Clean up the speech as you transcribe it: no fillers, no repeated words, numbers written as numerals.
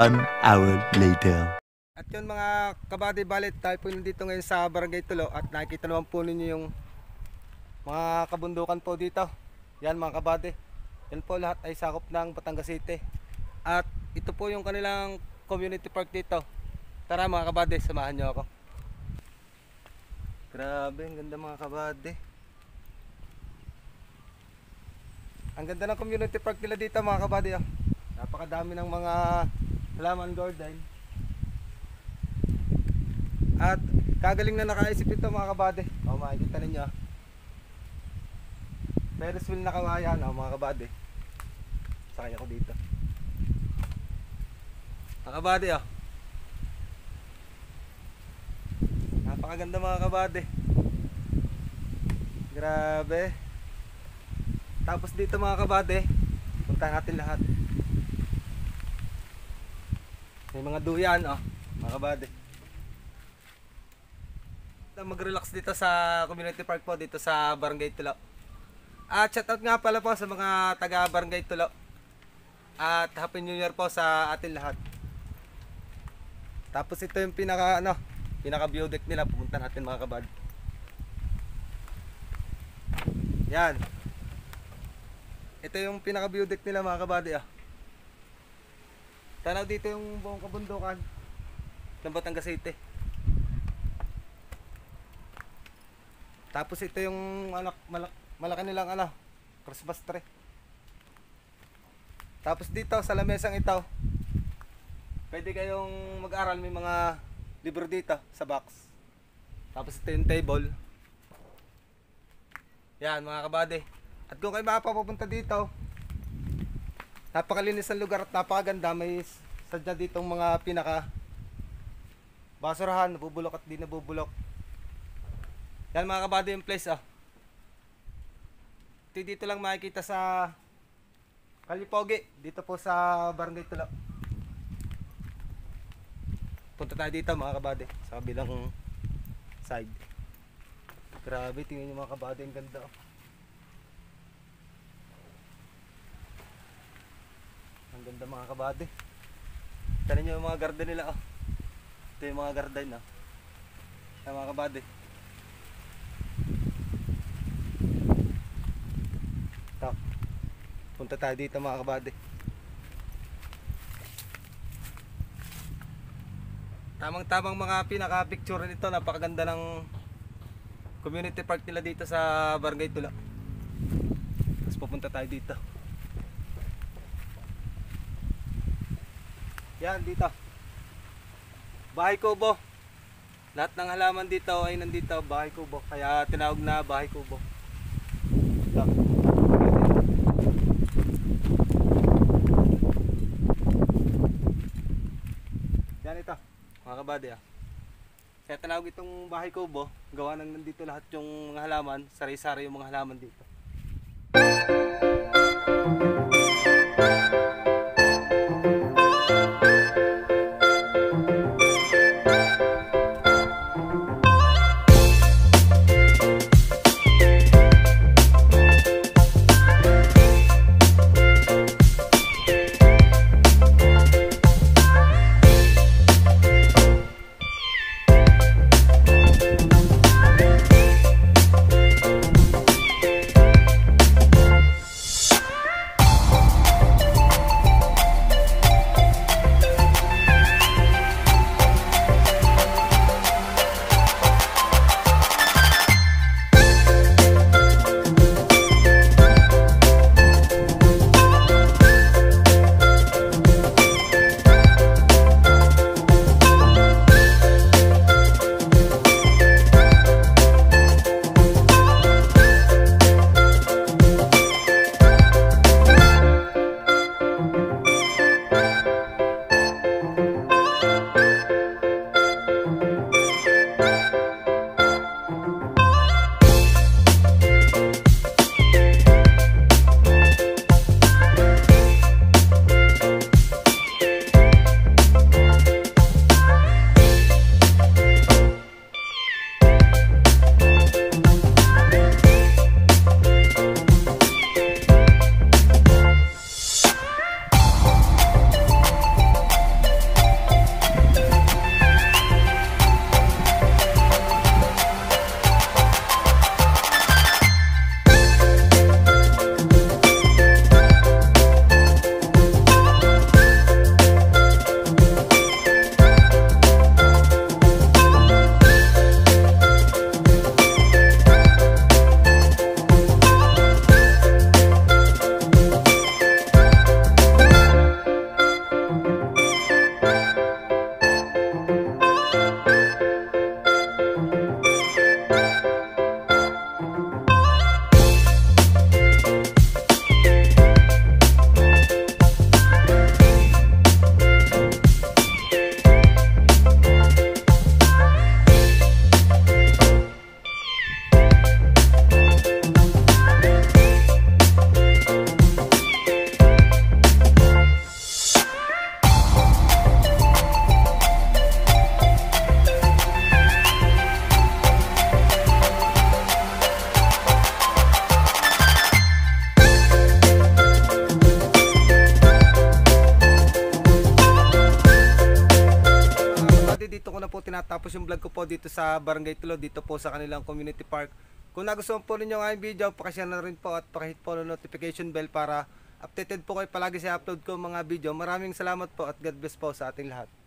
1 hour later. At yun mga kabady, balit tayo po nandito ngayon sa Barangay Tulo at nakikita naman po ninyo yung mga kabundukan po dito. Yan mga kabady, yan po lahat ay sakop ng Batangas City. At ito po yung kanilang community park dito. Tara mga kabady, samahan nyo ako. Grabe, ang ganda mga kabady. Ang ganda ng community park nila dito mga kabady. Napakadami ng mga halaman garden. At kagaling na nakaisip ito mga kabady. Makikita ninyo. Ferris wheel na kawayan mga kabady. Sakay ako dito. Mga kabady napakaganda mga kabady. Grabe. Tapos dito mga kabady, puntahan natin lahat. May mga duyan mga kabady. Mag-relax dito sa community park po dito sa Barangay Tulo. At shoutout nga pala po sa mga taga Barangay Tulo. At Happy New Year po sa atin lahat. Tapos ito yung pinaka view deck nila, pupunta natin mga kabady. Yan. Ito yung pinaka view deck nila mga kabady. Tanaw dito yung buong kabundukan ng Batangas City. Tapos ito yung malaki nilang Christmas tree. Tapos dito sa lamesang ito, pwede kayong mag-aral, may mga libro dito sa box. Tapos ito yung table. Yan mga kabady. At kung kayo mapapunta dito, napakalinis ng lugar at napakaganda. May sadya ditong mga pinaka basurahan, nabubulok at di nabubulok. Yan mga kabady yung place dito lang makikita sa Kalipogi, dito po sa Barangay Tulo. Punta tayo dito mga kabady, sa kabilang side. Grabe, tingnan nyo mga kabady, ang ganda Ang ganda mga kabady. Tingnan nyo yung mga garden nila Ito yung mga garden Ay mga kabady. Punta tayo dito mga kabady. Tamang mga pinaka picture nito. Napakaganda ng community park nila dito sa Barangay Tulo. Tapos pupunta tayo dito. Yan dito, Bahay Kubo. Lahat ng halaman dito ay nandito, Bahay Kubo. Kaya tinawag na Bahay Kubo. Ito. Yan ito mga kabady Kaya tinawag itong Bahay Kubo, gawa nang nandito lahat yung mga halaman, sari-sari yung mga halaman dito. natapos yung vlog ko po dito sa Barangay Tulo, dito po sa kanilang community park. Kung nagustuhan po ninyo ang aking video, pakishare na rin po at pakihit po ng notification bell para updated po kayo palagi sa upload ko mga video. Maraming salamat po at God bless po sa ating lahat.